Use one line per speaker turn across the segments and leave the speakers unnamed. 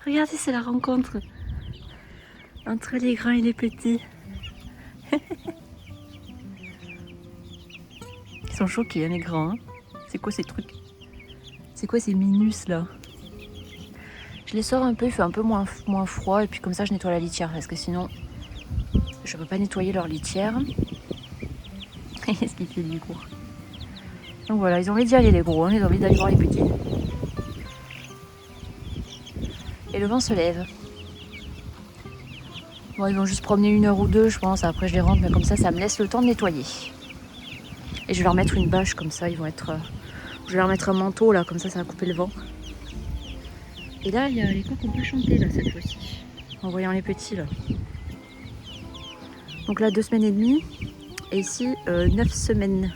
Regardez, c'est la rencontre entre les grands et les petits. Ils sont choqués, hein, les grands. Hein. C'est quoi ces trucs? C'est quoi ces minus là? Je les sors un peu, il fait un peu moins froid et puis comme ça je nettoie la litière parce que sinon je peux pas nettoyer leur litière. Qu'est-ce qu'il fait du coup? Donc voilà, ils ont envie d'y aller les gros, hein, ils ont envie d'aller voir les petits. Et le vent se lève. Bon, ils vont juste promener 1 heure ou 2 je pense, après je les rentre, mais comme ça me laisse le temps de nettoyer. Et je vais leur mettre une bâche comme ça, ils vont être... Je vais leur mettre un manteau là, comme ça va couper le vent. Et là, il y a les coqs qu'on peut chanter là cette fois-ci, en voyant les petits là. Donc là, 2 semaines et demie, et ici 9 semaines.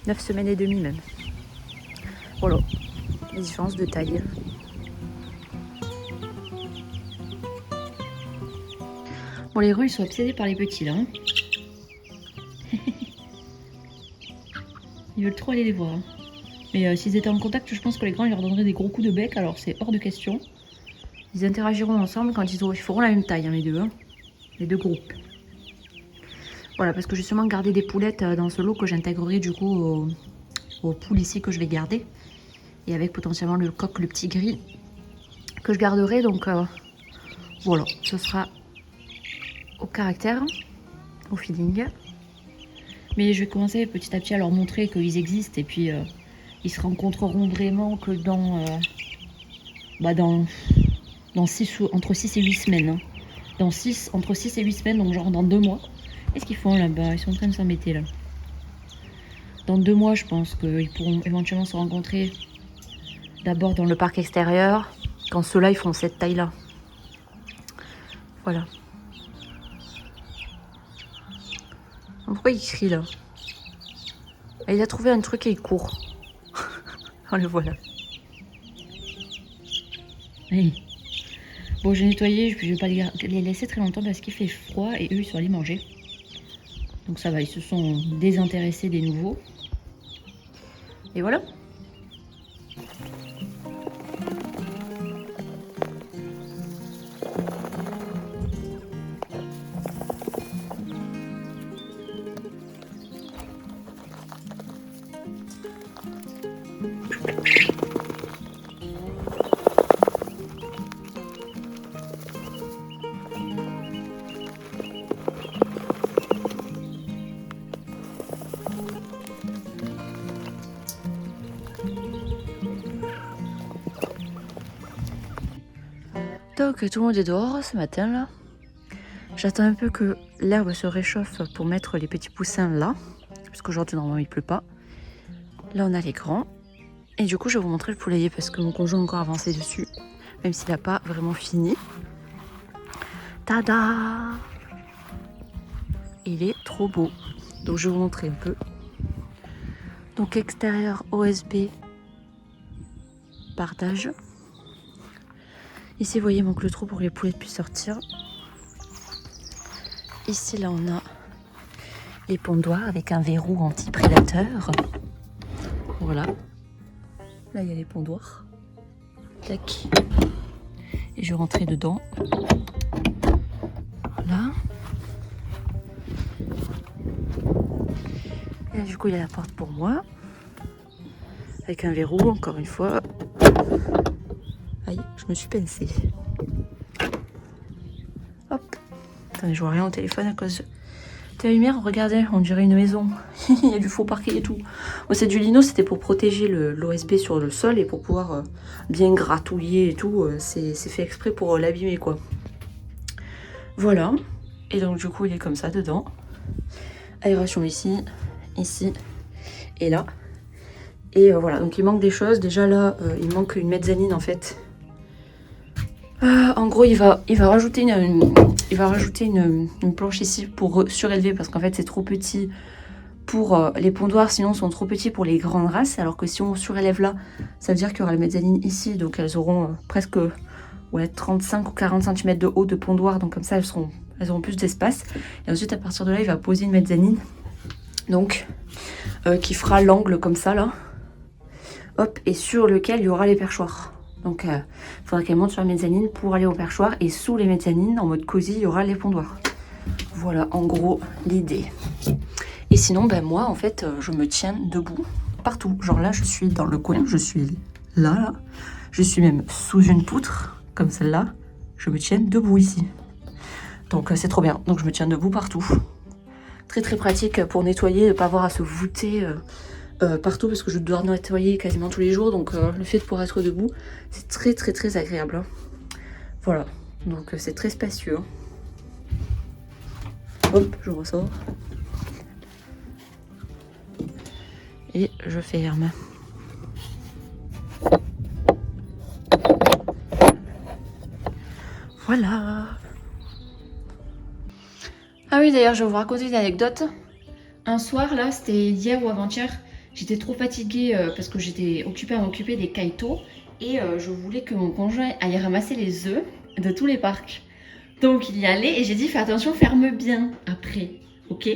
9 semaines et demie même. Voilà, les différences de taille. Bon, les rues, ils sont obsédés par les petits là. Hein. Ils veulent trop aller les voir. Mais s'ils étaient en contact, je pense que les grands ils leur donneraient des gros coups de bec, alors c'est hors de question. Ils interagiront ensemble quand ils feront la même taille, hein, les deux. Hein. Les deux groupes. Voilà, parce que j'ai sûrement gardé des poulettes dans ce lot que j'intégrerai du coup aux poules ici que je vais garder. Et avec potentiellement le coq, le petit gris que je garderai. Donc voilà, ce sera au caractère, au feeling. Mais je vais commencer petit à petit à leur montrer qu'ils existent et puis ils se rencontreront vraiment que entre 6 et 8 semaines. Hein. Entre 6 et 8 semaines, donc genre dans 2 mois. Qu'est-ce qu'ils font là-bas? Ils sont en train de s'embêter là. Dans 2 mois, je pense qu'ils pourront éventuellement se rencontrer d'abord dans le parc extérieur, quand ceux-là ils font cette taille-là. Voilà. Pourquoi il crie là? Il a trouvé un truc et il court. Oh, le voilà. Hey. Bon, j'ai nettoyé, je vais pas les laisser très longtemps parce qu'il fait froid et eux ils sont allés manger. Donc ça va, ils se sont désintéressés des nouveaux. Et voilà. Donc tout le monde est dehors ce matin là. J'attends un peu que l'herbe se réchauffe pour mettre les petits poussins là. Parce qu'aujourd'hui normalement il pleut pas. Là on a les grands. Et du coup je vais vous montrer le poulailler parce que mon conjoint a encore avancé dessus. Même s'il n'a pas vraiment fini. Tada! Il est trop beau. Donc je vais vous montrer un peu. Donc extérieur OSB. Partage. Ici, vous voyez, manque le trou pour que les poulets puissent sortir. Ici, là, on a les pondoirs avec un verrou anti-prédateur. Voilà. Là, il y a les pondoirs. Tac. Et je vais rentrer dedans. Voilà. Et là, du coup, il y a la porte pour moi. Avec un verrou, encore une fois. Aïe, je me suis pincée. Hop. Attendez, je vois rien au téléphone à cause de la lumière. Regardez, on dirait une maison. Il y a du faux parquet et tout. Bon, c'est du lino, c'était pour protéger l'OSB sur le sol et pour pouvoir bien gratouiller et tout. C'est fait exprès pour l'abîmer, quoi. Voilà. Et donc, du coup, il est comme ça dedans. Aération ici, ici et là. Et voilà, donc il manque des choses. Déjà là, il manque une mezzanine en fait. En gros, il va rajouter une planche ici pour surélever parce qu'en fait c'est trop petit pour les pondoirs, sinon sont trop petits pour les grandes races. Alors que si on surélève là, ça veut dire qu'il y aura la mezzanine ici, donc elles auront presque 35 ou 40 cm de haut de pondoir, donc comme ça elles auront plus d'espace. Et ensuite à partir de là, il va poser une mezzanine, donc qui fera l'angle comme ça là. Hop, et sur lequel il y aura les perchoirs. Donc il faudra qu'elle monte sur la mezzanine pour aller au perchoir. Et sous les mezzanines, en mode cosy, il y aura les pondoirs. Voilà en gros l'idée. Et sinon, ben moi en fait, je me tiens debout partout. Genre là, je suis dans le coin, je suis là. Je suis même sous une poutre, comme celle-là. Je me tiens debout ici. Donc c'est trop bien. Donc je me tiens debout partout. Très très pratique pour nettoyer, ne pas avoir à se voûter partout parce que je dois nettoyer quasiment tous les jours. Donc le fait de pouvoir être debout, c'est très très très agréable. Hein. Voilà. Donc c'est très spacieux. Hein. Hop, je ressors. Et je ferme. Voilà. Ah oui, d'ailleurs, je vais vous raconter une anecdote. Un soir, là, c'était hier ou avant-hier, j'étais trop fatiguée parce que j'étais occupée à m'occuper des kaitos et je voulais que mon conjoint aille ramasser les œufs de tous les parcs. Donc il y allait et j'ai dit fais attention, ferme bien après, ok?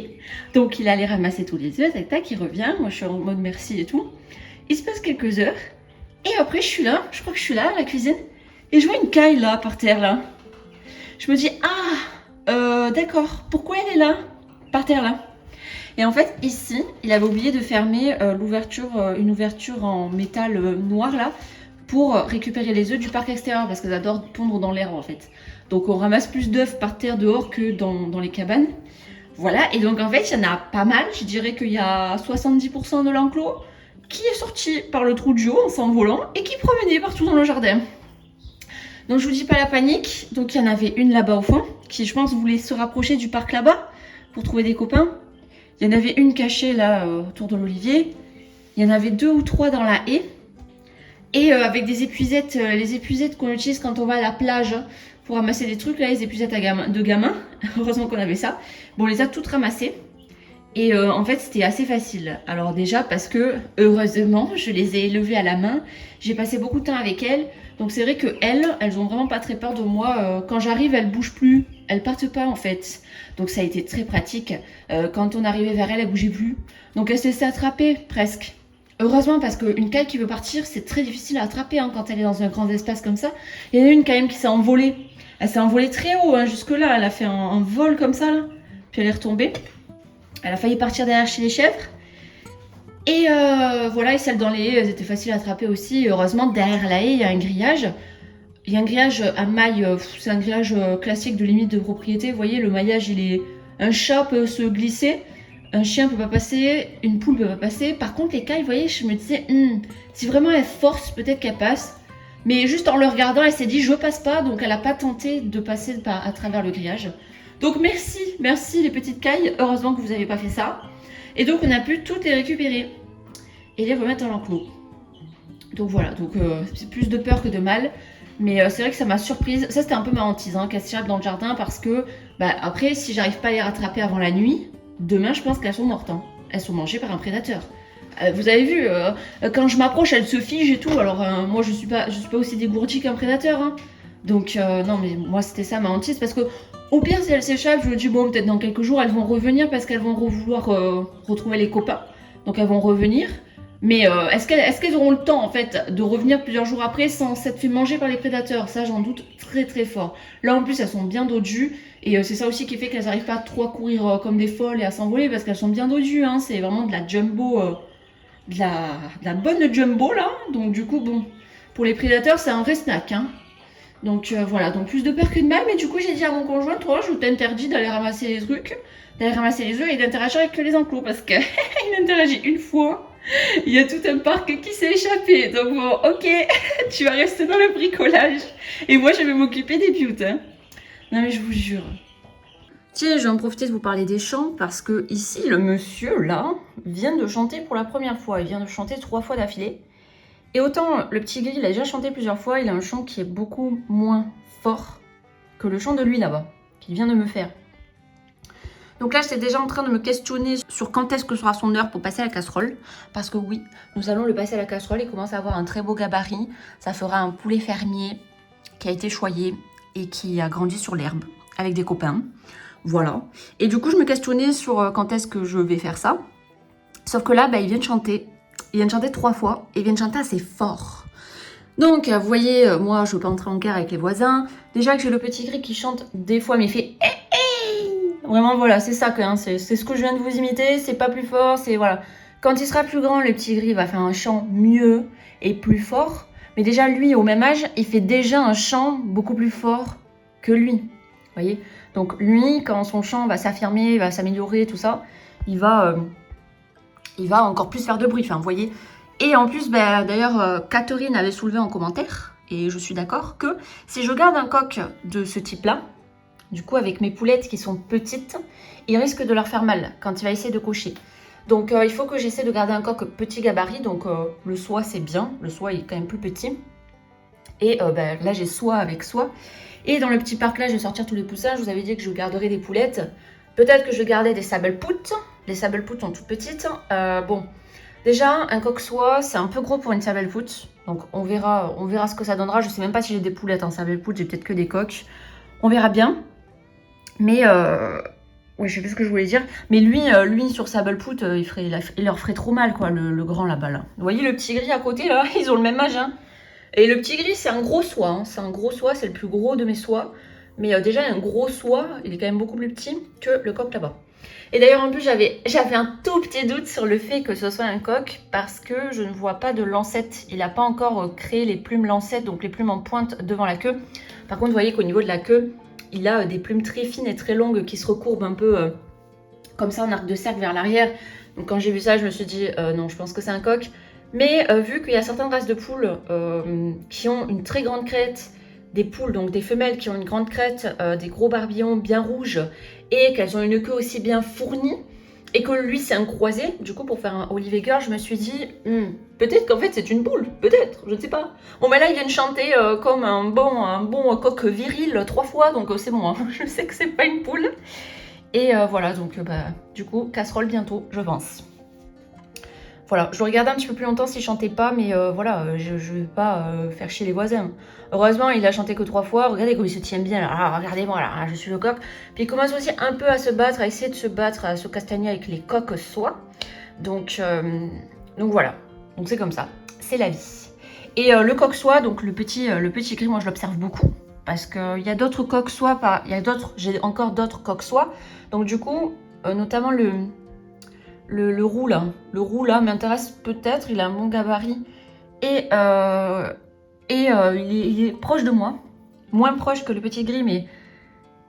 Donc il allait ramasser tous les œufs, tac tac, il revient, moi je suis en mode merci et tout. Il se passe quelques heures et après je suis là, je crois que je suis là à la cuisine et je vois une caille là par terre là. Je me dis ah d'accord, pourquoi elle est là par terre là? Et en fait ici il avait oublié de fermer une ouverture en métal noir là pour récupérer les œufs du parc extérieur parce qu'elles adorent pondre dans l'herbe en fait. Donc on ramasse plus d'œufs par terre dehors que dans les cabanes. Voilà, et donc en fait il y en a pas mal, je dirais qu'il y a 70% de l'enclos qui est sorti par le trou du haut en s'envolant et qui promenait partout dans le jardin. Donc je vous dis pas la panique, donc il y en avait une là-bas au fond qui je pense voulait se rapprocher du parc là-bas pour trouver des copains. Il y en avait une cachée là autour de l'olivier, il y en avait 2 ou 3 dans la haie. Et avec des épuisettes, les épuisettes qu'on utilise quand on va à la plage pour ramasser des trucs, là, les épuisettes de gamins. Heureusement qu'on avait ça. Bon, on les a toutes ramassées. Et en fait, c'était assez facile. Alors déjà, parce que, heureusement, je les ai élevées à la main. J'ai passé beaucoup de temps avec elles. Donc c'est vrai qu'elles ont vraiment pas très peur de moi. Quand j'arrive, elles bougent plus. Elles partent pas, en fait. Donc ça a été très pratique. Quand on arrivait vers elles bougeaient plus. Donc elles se laissaient attraper, presque. Heureusement, parce qu'une caille qui veut partir, c'est très difficile à attraper hein, quand elle est dans un grand espace comme ça. Il y en a une quand même qui s'est envolée. Elle s'est envolée très haut, hein, jusque-là. Elle a fait un vol comme ça, là. Puis elle est retombée. Elle a failli partir derrière chez les chèvres. Et voilà, et celles dans les haies, elles étaient faciles à attraper aussi. Et heureusement, derrière la haie, il y a un grillage. Il y a un grillage à maille. C'est un grillage classique de limite de propriété. Vous voyez, le maillage, il est... Un chat peut se glisser. Un chien peut pas passer, une poule peut pas passer. Par contre, les cailles, vous voyez, je me disais, si vraiment elle force, peut-être qu'elle passe. Mais juste en le regardant, elle s'est dit, je passe pas. Donc, elle a pas tenté de passer à travers le grillage. Donc, merci les petites cailles. Heureusement que vous avez pas fait ça. Et donc, on a pu toutes les récupérer et les remettre dans l'enclos. Donc, voilà. Donc, c'est plus de peur que de mal. Mais c'est vrai que ça m'a surprise. Ça, c'était un peu ma hantise, hein, qu'elles se tirent dans le jardin parce que, après, si j'arrive pas à les rattraper avant la nuit, demain, je pense qu'elles sont mortes. Hein. Elles sont mangées par un prédateur. Vous avez vu, quand je m'approche, elles se figent et tout. Alors, moi, je suis pas aussi dégourdie qu'un prédateur. Hein. Donc, non, mais moi, c'était ça ma hantise. Parce que, au pire, si elles s'échappent, je me dis, bon, peut-être dans quelques jours, elles vont revenir parce qu'elles vont vouloir retrouver les copains. Donc, elles vont revenir. Mais est-ce qu'elles auront le temps, en fait, de revenir plusieurs jours après sans s'être fait manger par les prédateurs? Ça, j'en doute très, très fort. Là, en plus, elles sont bien dodues. Et c'est ça aussi qui fait qu'elles n'arrivent pas trop à courir comme des folles et à s'envoler parce qu'elles sont bien dodues. Hein. C'est vraiment de la jumbo, de la bonne jumbo là. Donc du coup, bon, pour les prédateurs, c'est un vrai snack. Hein. Donc voilà, donc plus de peur que de mal. Mais du coup, j'ai dit à mon conjoint, toi, je t'interdis d'aller ramasser les trucs, d'aller ramasser les œufs et d'interagir avec les enclos parce qu'il interagit une fois. Il y a tout un parc qui s'est échappé. Donc bon, ok, tu vas rester dans le bricolage. Et moi, je vais m'occuper des pioutes. Hein. Non mais je vous jure. Tiens, je vais en profiter de vous parler des chants parce que ici, le monsieur, là, vient de chanter pour la première fois. Il vient de chanter 3 fois d'affilée. Et autant, le petit gris, il a déjà chanté plusieurs fois, il a un chant qui est beaucoup moins fort que le chant de lui, là-bas, qu'il vient de me faire. Donc là, j'étais déjà en train de me questionner sur quand est-ce que sera son heure pour passer à la casserole. Parce que oui, nous allons le passer à la casserole. Il commence à avoir un très beau gabarit. Ça fera un poulet fermier qui a été choyé et qui a grandi sur l'herbe avec des copains. Voilà. Et du coup, je me questionnais sur quand est-ce que je vais faire ça. Sauf que là, il vient de chanter. Il vient de chanter 3 fois et il vient de chanter assez fort. Donc, vous voyez, moi, je veux pas entrer en guerre avec les voisins. Déjà que j'ai le petit gris qui chante des fois, mais il fait vraiment, voilà, c'est ça, hein, c'est ce que je viens de vous imiter, c'est pas plus fort, c'est voilà. Quand il sera plus grand, le petit gris va faire un chant mieux et plus fort. Mais déjà, lui, au même âge, il fait déjà un chant beaucoup plus fort que lui. Vous voyez? Donc, lui, quand son chant va s'affirmer, va s'améliorer, tout ça, il va encore plus faire de bruit. Enfin, vous voyez? Et en plus, d'ailleurs, Catherine avait soulevé en commentaire, et je suis d'accord, que si je garde un coq de ce type-là, du coup, avec mes poulettes qui sont petites, il risque de leur faire mal quand il va essayer de cocher. Donc, il faut que j'essaie de garder un coq petit gabarit. Donc, le soie, c'est bien. Le soie, il est quand même plus petit. Et là, j'ai soie avec soie. Et dans le petit parc là, je vais sortir tous les poussins. Je vous avais dit que je garderais des poulettes. Peut-être que je gardais des sabelpoutes. Les sabelpoutes sont toutes petites. Bon, déjà, un coq soie, c'est un peu gros pour une sabelpoute. Donc, on verra ce que ça donnera. Je sais même pas si j'ai des poulettes en sabelpoute. J'ai peut-être que des coqs. On verra bien. Mais, ouais, je sais plus ce que je voulais dire. Mais lui sur Sablepoot, il leur ferait trop mal, quoi, le grand là-bas, là. Vous voyez le petit gris à côté, là? Ils ont le même âge, hein. Et le petit gris, c'est un gros soie, hein. C'est un gros soie, c'est le plus gros de mes soies. Mais déjà, un gros soie, il est quand même beaucoup plus petit que le coq là-bas. Et d'ailleurs, en plus, j'avais un tout petit doute sur le fait que ce soit un coq parce que je ne vois pas de lancette. Il n'a pas encore créé les plumes lancettes, donc les plumes en pointe devant la queue. Par contre, vous voyez qu'au niveau de la queue, il a des plumes très fines et très longues qui se recourbent un peu comme ça en arc de cercle vers l'arrière. Donc quand j'ai vu ça, je me suis dit non, je pense que c'est un coq. Mais vu qu'il y a certaines races de poules qui ont une très grande crête, des poules, donc des femelles qui ont une grande crête, des gros barbillons bien rouges et qu'elles ont une queue aussi bien fournie, et que lui c'est un croisé, du coup pour faire un Olivier Girl, je me suis dit peut-être qu'en fait c'est une poule, peut-être, je ne sais pas. Bon mais là il vient de chanter comme un bon coq viril 3 fois, donc c'est bon, hein. Je sais que c'est pas une poule. Et voilà, donc du coup casserole bientôt, je pense. Voilà, je regardais un petit peu plus longtemps s'il chantait pas, mais voilà, je vais pas faire chier les voisins. Heureusement, il a chanté que 3 fois. Regardez comme il se tient bien là. Ah, regardez-moi là, je suis le coq. Puis il commence aussi un peu à se battre, à essayer de se battre, à se castagner avec les coqs soie. Donc voilà. Donc c'est comme ça. C'est la vie. Et le coq soie, donc le petit gris, moi je l'observe beaucoup. Parce qu'il y a d'autres coqs soie, j'ai encore d'autres coqs soie. Donc du coup, notamment le roux là. Le roux là m'intéresse peut-être, il a un bon gabarit. Et il est proche de moi. Moins proche que le petit gris, mais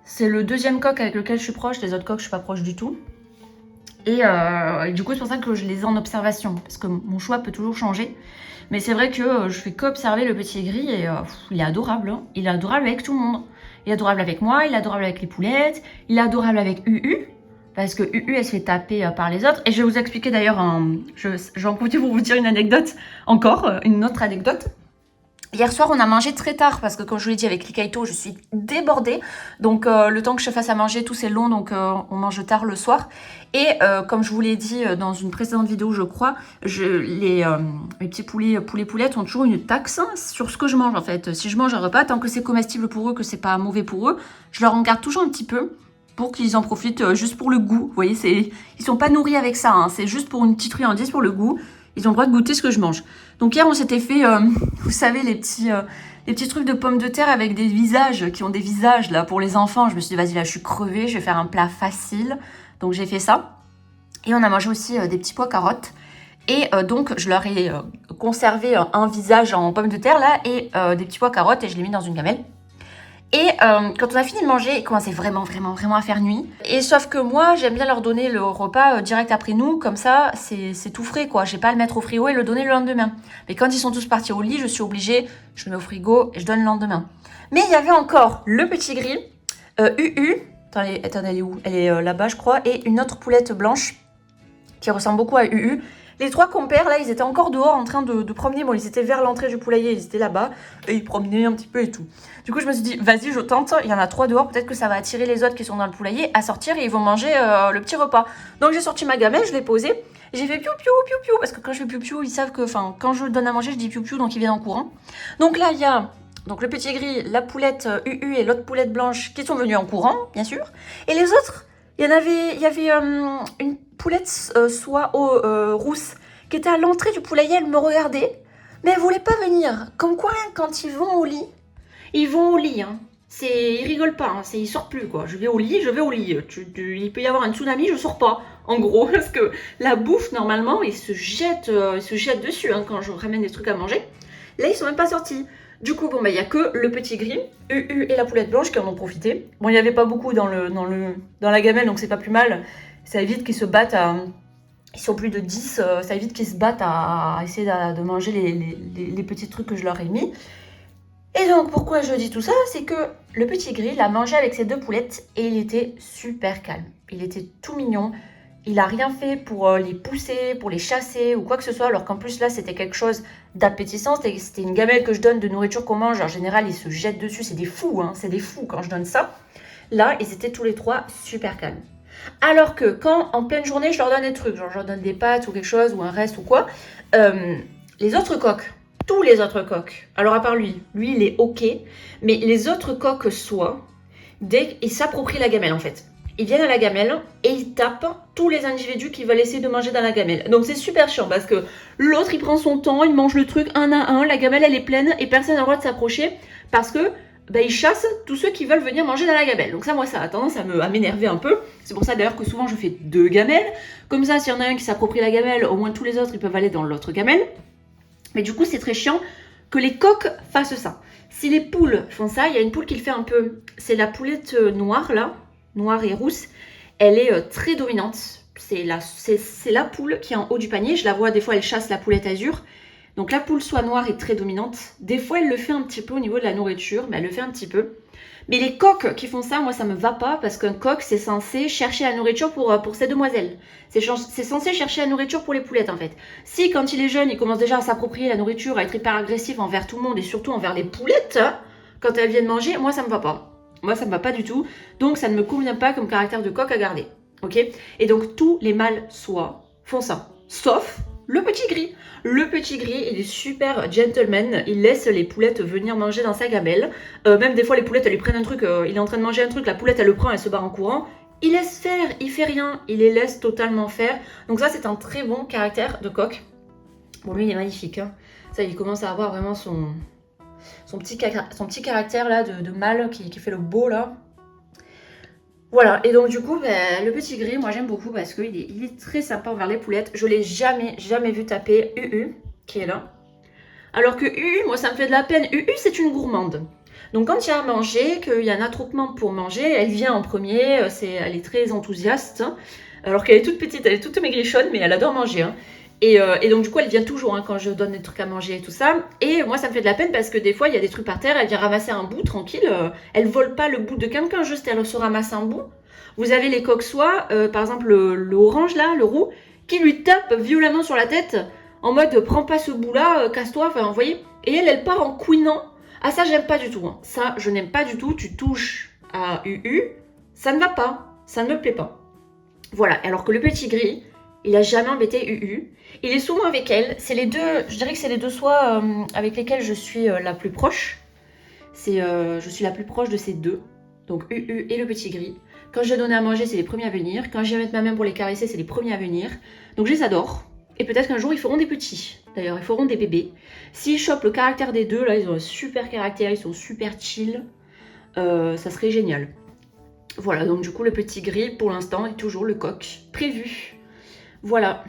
c'est le deuxième coq avec lequel je suis proche. Les autres coqs, je suis pas proche du tout. Et du coup, c'est pour ça que je les ai en observation. Parce que mon choix peut toujours changer. Mais c'est vrai que je fais qu'observer le petit gris et il est adorable. Hein. Il est adorable avec tout le monde. Il est adorable avec moi, il est adorable avec les poulettes, il est adorable avec UU. Parce que UU, elle se fait taper par les autres. Et je vais vous expliquer d'ailleurs, j'en profite pour vous dire une anecdote, encore, une autre anecdote. Hier soir, on a mangé très tard parce que, comme je vous l'ai dit, avec Likaito, je suis débordée. Donc, le temps que je fasse à manger, tout c'est long, donc on mange tard le soir. Et comme je vous l'ai dit dans une précédente vidéo, je crois, les petits poulettes ont toujours une taxe sur ce que je mange en fait. Si je mange un repas, tant que c'est comestible pour eux, que c'est pas mauvais pour eux, je leur en garde toujours un petit peu pour qu'ils en profitent juste pour le goût. Vous voyez, ils sont pas nourris avec ça, hein. C'est juste pour une petite friandise, pour le goût. Ils ont le droit de goûter ce que je mange. Donc hier, on s'était fait, vous savez, les petits trucs de pommes de terre avec des visages, qui ont des visages là pour les enfants. Je me suis dit, vas-y, là, je suis crevée, je vais faire un plat facile. Donc j'ai fait ça. Et on a mangé aussi des petits pois carottes. Et donc, je leur ai conservé un visage en pommes de terre là et des petits pois carottes et je l'ai mis dans une gamelle. Et quand on a fini de manger, il commençait vraiment à faire nuit. Et sauf que moi, j'aime bien leur donner le repas direct après nous, comme ça, c'est tout frais, quoi. J'ai pas à le mettre au frigo et le donner le lendemain. Mais quand ils sont tous partis au lit, je suis obligée, je le mets au frigo et je donne le lendemain. Mais il y avait encore le petit gris, UU, attendez, elle est où? Elle est là-bas, je crois, et une autre poulette blanche qui ressemble beaucoup à UU. Les 3 compères, là, ils étaient encore dehors en train de promener. Bon, ils étaient vers l'entrée du poulailler, ils étaient là-bas. Et ils promenaient un petit peu et tout. Du coup, je me suis dit, vas-y, je tente. Il y en a 3 dehors. Peut-être que ça va attirer les autres qui sont dans le poulailler à sortir et ils vont manger le petit repas. Donc, j'ai sorti ma gamelle, je l'ai posée. Et j'ai fait piou, piou, piou, piou. Parce que quand je fais piou, piou, ils savent que, enfin, quand je donne à manger, je dis piou, piou. Donc, ils viennent en courant. Donc là, il y a donc le petit gris, la poulette UU et l'autre poulette blanche qui sont venus en courant, bien sûr. Et les autres, il y avait une poulette soie rousse qui était à l'entrée du poulailler, elle me regardait. Mais elle voulait pas venir. Comme quoi, quand ils vont au lit, ils vont au lit. Hein. Ils rigolent pas, hein. Ils sortent plus quoi. Je vais au lit, je vais au lit. Il peut y avoir un tsunami, je sors pas. En gros, parce que la bouffe, normalement, ils se jettent dessus hein, quand je ramène des trucs à manger. Là, ils sont même pas sortis. Du coup, bon, bah, il y a que le petit gris, UU et la poulette blanche qui en ont profité. Bon, il n'y avait pas beaucoup dans la gamelle, donc c'est pas plus mal. Ça évite qu'ils se battent à... Ils sont plus de 10, ça évite qu'ils se battent à essayer de manger les petits trucs que je leur ai mis. Et donc, pourquoi je dis tout ça? C'est que le petit gris l'a mangé avec ses 2 poulettes et il était super calme. Il était tout mignon. Il n'a rien fait pour les pousser, pour les chasser ou quoi que ce soit, alors qu'en plus là, c'était quelque chose d'appétissant. C'était une gamelle que je donne de nourriture qu'on mange. En général, ils se jettent dessus. C'est des fous, hein. C'est des fous quand je donne ça. Là, ils étaient tous les 3 super calmes. Alors que quand, en pleine journée, je leur donne des trucs, genre je leur donne des pâtes ou quelque chose, ou un reste ou quoi, les autres coqs, tous les autres coqs, alors à part lui il est ok, mais les autres coqs dès qu'ils s'approprient la gamelle en fait. Ils viennent à la gamelle et ils tapent tous les individus qui veulent essayer de manger dans la gamelle. Donc c'est super chiant parce que l'autre il prend son temps, il mange le truc un à un, la gamelle elle est pleine et personne n'a le droit de s'approcher parce que ils chassent tous ceux qui veulent venir manger dans la gamelle. Donc ça, moi, ça a tendance à m'énerver un peu. C'est pour ça d'ailleurs que souvent je fais 2 gamelles. Comme ça, s'il y en a un qui s'approprie la gamelle, au moins tous les autres, ils peuvent aller dans l'autre gamelle. Mais du coup, c'est très chiant que les coqs fassent ça. Si les poules font ça, il y a une poule qui le fait un peu. C'est la poulette noire, là, noire et rousse. Elle est très dominante. C'est la poule qui est en haut du panier. Je la vois, des fois, elle chasse la poulette azur. Donc la poule soie noire est très dominante. Des fois, elle le fait un petit peu au niveau de la nourriture, mais elle le fait un petit peu. Mais les coqs qui font ça, moi, ça me va pas parce qu'un coq, c'est censé chercher la nourriture pour ces demoiselles. C'est censé chercher la nourriture pour les poulettes, en fait. Si, quand il est jeune, il commence déjà à s'approprier la nourriture, à être hyper agressif envers tout le monde et surtout envers les poulettes, quand elles viennent manger, moi, ça me va pas. Moi, ça me va pas du tout. Donc, ça ne me convient pas comme caractère de coq à garder. Ok? Et donc, tous les mâles soies font ça. Sauf le petit gris. Le petit gris, il est super gentleman. Il laisse les poulettes venir manger dans sa gamelle. Même des fois, les poulettes, elles lui prennent un truc. Il est en train de manger un truc. La poulette, elle le prend, elle se barre en courant. Il laisse faire. Il fait rien. Il les laisse totalement faire. Donc ça, c'est un très bon caractère de coq. Bon, lui, il est magnifique. Hein. Ça, il commence à avoir vraiment son petit caractère là de mâle qui fait le beau là. Voilà, et donc du coup, le petit gris, moi j'aime beaucoup parce qu'il est très sympa envers les poulettes. Je l'ai jamais vu taper UU, qui est là. Alors que UU, moi ça me fait de la peine. UU, c'est une gourmande. Donc quand il y a à manger, qu'il y a un attroupement pour manger, elle vient en premier, elle est très enthousiaste. Hein, alors qu'elle est toute petite, elle est toute maigrichonne, mais elle adore manger. Hein. Et donc du coup elle vient toujours hein, quand je donne des trucs à manger et tout ça. Et moi ça me fait de la peine parce que des fois il y a des trucs par terre, elle vient ramasser un bout tranquille. Elle vole pas le bout de quelqu'un, juste elle se ramasse un bout. Vous avez les coqs soies, par exemple le orange là, le roux, qui lui tape violemment sur la tête en mode prends pas ce bout là, casse-toi, enfin vous voyez. Et elle part en couinant. Ah ça j'aime pas du tout. Hein. Ça je n'aime pas du tout. Tu touches à UU, ça ne va pas, ça ne me plaît pas. Voilà, alors que le petit gris, il a jamais embêté UU. Il est souvent avec elle. C'est les deux, je dirais que c'est les 2 soies avec lesquelles je suis la plus proche. Je suis la plus proche de ces 2. Donc UU et le petit gris. Quand je donne à manger, c'est les premiers à venir. Quand je viens mettre ma main pour les caresser, c'est les premiers à venir. Donc je les adore. Et peut-être qu'un jour, ils feront des petits. D'ailleurs, ils feront des bébés. S'ils chopent le caractère des 2, là, ils ont un super caractère. Ils sont super chill. Ça serait génial. Voilà, donc du coup, le petit gris, pour l'instant, est toujours le coq prévu. Voilà.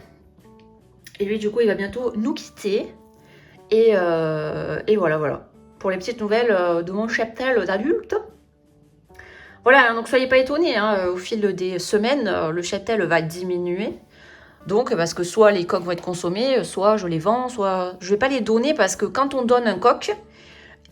Et lui, du coup, il va bientôt nous quitter. Et voilà. Pour les petites nouvelles de mon cheptel d'adulte. Voilà, donc soyez pas étonnés, hein, au fil des semaines, le cheptel va diminuer. Donc, parce que soit les coqs vont être consommés, soit je les vends, soit je vais pas les donner parce que quand on donne un coq,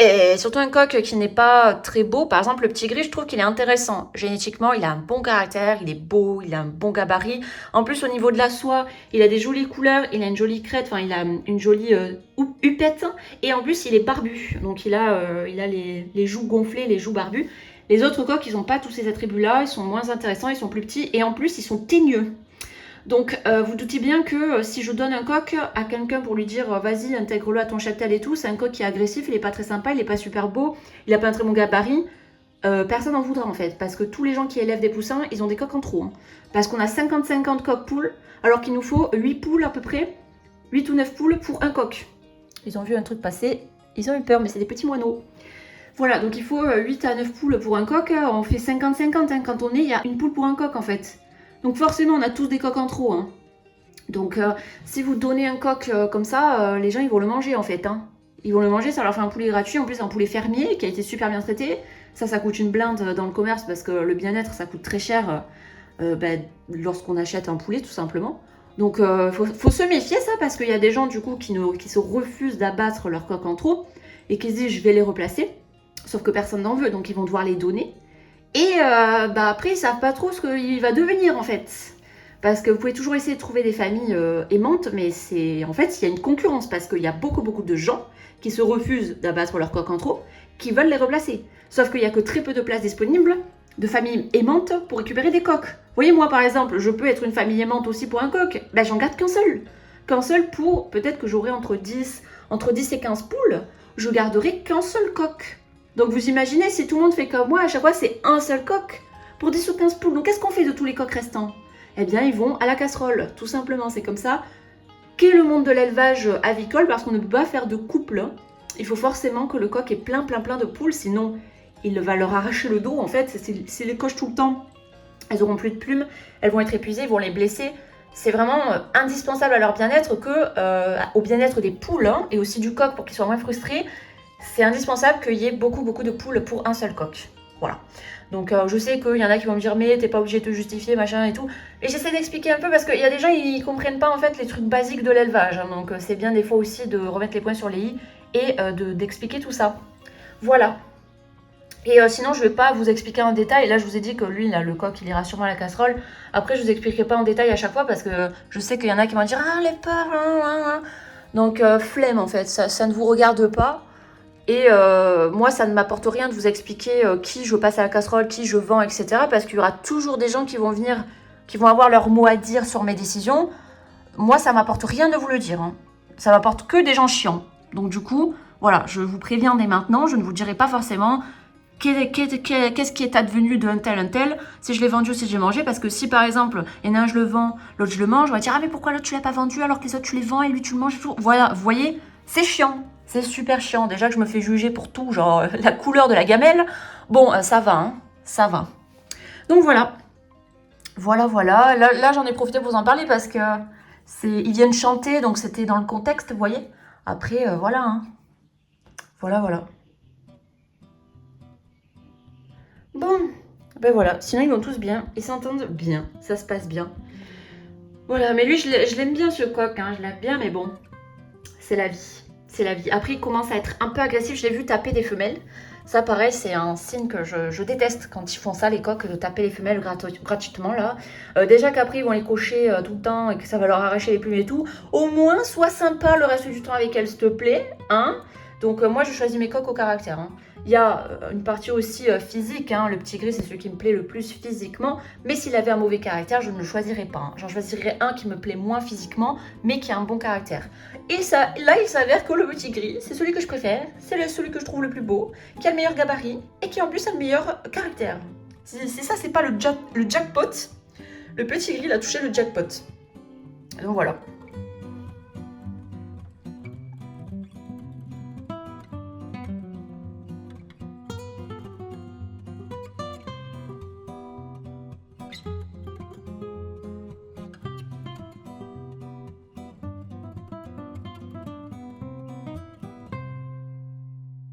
et surtout un coq qui n'est pas très beau, par exemple le petit gris, je trouve qu'il est intéressant. Génétiquement, il a un bon caractère, il est beau, il a un bon gabarit. En plus, au niveau de la soie, il a des jolies couleurs, il a une jolie crête, enfin il a une jolie hupette. Et en plus, il est barbu, donc il a les joues gonflées, les joues barbues. Les autres coqs, ils n'ont pas tous ces attributs-là, ils sont moins intéressants, ils sont plus petits et en plus, ils sont teigneux. Donc, vous doutez bien que si je donne un coq à quelqu'un pour lui dire vas-y, intègre-le à ton cheptel et tout, c'est un coq qui est agressif, il n'est pas très sympa, il n'est pas super beau, il n'a pas un très bon gabarit, personne n'en voudra en fait. Parce que tous les gens qui élèvent des poussins, ils ont des coqs en trop. Hein. Parce qu'on a 50-50 coqs poules, alors qu'il nous faut 8 poules à peu près, 8 ou 9 poules pour un coq. Ils ont vu un truc passer, ils ont eu peur, mais c'est des petits moineaux. Voilà, donc il faut 8 à 9 poules pour un coq. On fait 50-50 hein. Quand on est, il y a une poule pour un coq en fait. Donc forcément, on a tous des coqs en trop. Hein. Donc si vous donnez un coq comme ça, les gens ils vont le manger en fait. Hein. Ils vont le manger, ça leur fait un poulet gratuit. En plus, un poulet fermier qui a été super bien traité. Ça coûte une blinde dans le commerce parce que le bien-être, ça coûte très cher lorsqu'on achète un poulet tout simplement. Donc faut se méfier ça parce qu'il y a des gens du coup qui se refusent d'abattre leurs coqs en trop et qui se disent je vais les replacer. Sauf que personne n'en veut, donc ils vont devoir les donner. Et après, ils savent pas trop ce qu'il va devenir en fait. Parce que vous pouvez toujours essayer de trouver des familles aimantes, mais en fait, il y a une concurrence parce qu'il y a beaucoup de gens qui se refusent d'abattre leur coq en trop, qui veulent les replacer. Sauf qu'il y a que très peu de places disponibles de familles aimantes pour récupérer des coqs. Vous voyez, moi par exemple, je peux être une famille aimante aussi pour un coq. Ben, j'en garde qu'un seul. Qu'un seul pour, peut-être que j'aurai entre 10 et 15 poules, je garderai qu'un seul coq. Donc vous imaginez, si tout le monde fait comme moi, à chaque fois c'est un seul coq pour 10 ou 15 poules. Donc qu'est-ce qu'on fait de tous les coqs restants? Eh bien ils vont à la casserole, tout simplement, c'est comme ça qu'est le monde de l'élevage avicole parce qu'on ne peut pas faire de couple. Il faut forcément que le coq ait plein de poules, sinon il va leur arracher le dos en fait. S'ils les cochent tout le temps, elles n'auront plus de plumes, elles vont être épuisées, ils vont les blesser. C'est vraiment indispensable à leur bien-être au bien-être des poules hein, et aussi du coq pour qu'ils soient moins frustrés. C'est indispensable qu'il y ait beaucoup de poules pour un seul coq. Voilà. Donc je sais qu'il y en a qui vont me dire mais t'es pas obligé de te justifier machin et tout. Et j'essaie d'expliquer un peu parce qu'il y a des gens ils comprennent pas en fait les trucs basiques de l'élevage. Hein. Donc c'est bien des fois aussi de remettre les points sur les i et d'expliquer tout ça. Voilà. Et sinon je vais pas vous expliquer en détail. Là je vous ai dit que lui là, le coq il ira sûrement à la casserole. Après je vous expliquerai pas en détail à chaque fois parce que je sais qu'il y en a qui vont dire ah les peurs. Donc flemme en fait, ça ne vous regarde pas. Et moi, ça ne m'apporte rien de vous expliquer qui je passe à la casserole, qui je vends, etc. Parce qu'il y aura toujours des gens qui vont venir, qui vont avoir leur mot à dire sur mes décisions. Moi, ça m'apporte rien de vous le dire. Hein. Ça m'apporte que des gens chiants. Donc du coup, voilà, je vous préviens dès maintenant. Je ne vous dirai pas forcément qu'est-ce qui est advenu d'un tel, si je l'ai vendu ou si j'ai mangé. Parce que si par exemple, il y en a un, je le vends, l'autre, je le mange, on va dire ah mais pourquoi l'autre, tu l'as pas vendu alors que les autres, tu les vends et lui, tu le manges. Voilà, vous voyez, c'est chiant. C'est super chiant. Déjà que je me fais juger pour tout, genre la couleur de la gamelle. Bon, ça va, hein, ça va. Donc voilà. Voilà. Là j'en ai profité pour vous en parler parce que ils viennent chanter, donc c'était dans le contexte, vous voyez. Après, voilà. Hein. Voilà. Bon, ben voilà. Sinon, ils vont tous bien. Ils s'entendent bien. Ça se passe bien. Voilà, mais lui, je l'aime bien, ce coq. Hein. Je l'aime bien, mais bon, c'est la vie. C'est la vie. Après, il commence à être un peu agressif. Je l'ai vu taper des femelles. Ça, pareil, c'est un signe que je déteste quand ils font ça, les coqs, de taper les femelles gratuitement, là. Déjà qu'après, ils vont les cocher tout le temps et que ça va leur arracher les plumes et tout. Au moins, sois sympa le reste du temps avec elles, s'il te plaît. Hein. Donc, moi, je choisis mes coqs au caractère. Hein. Il y a une partie aussi physique. Hein. Le petit gris, c'est celui qui me plaît le plus physiquement. Mais s'il avait un mauvais caractère, je ne le choisirais pas. Hein. J'en choisirais un qui me plaît moins physiquement, mais qui a un bon caractère. Et ça, là, il s'avère que le petit gris, c'est celui que je préfère. C'est celui que je trouve le plus beau, qui a le meilleur gabarit et qui en plus a le meilleur caractère. C'est ça, c'est pas le jackpot. Le petit gris, il a touché le jackpot. Donc voilà.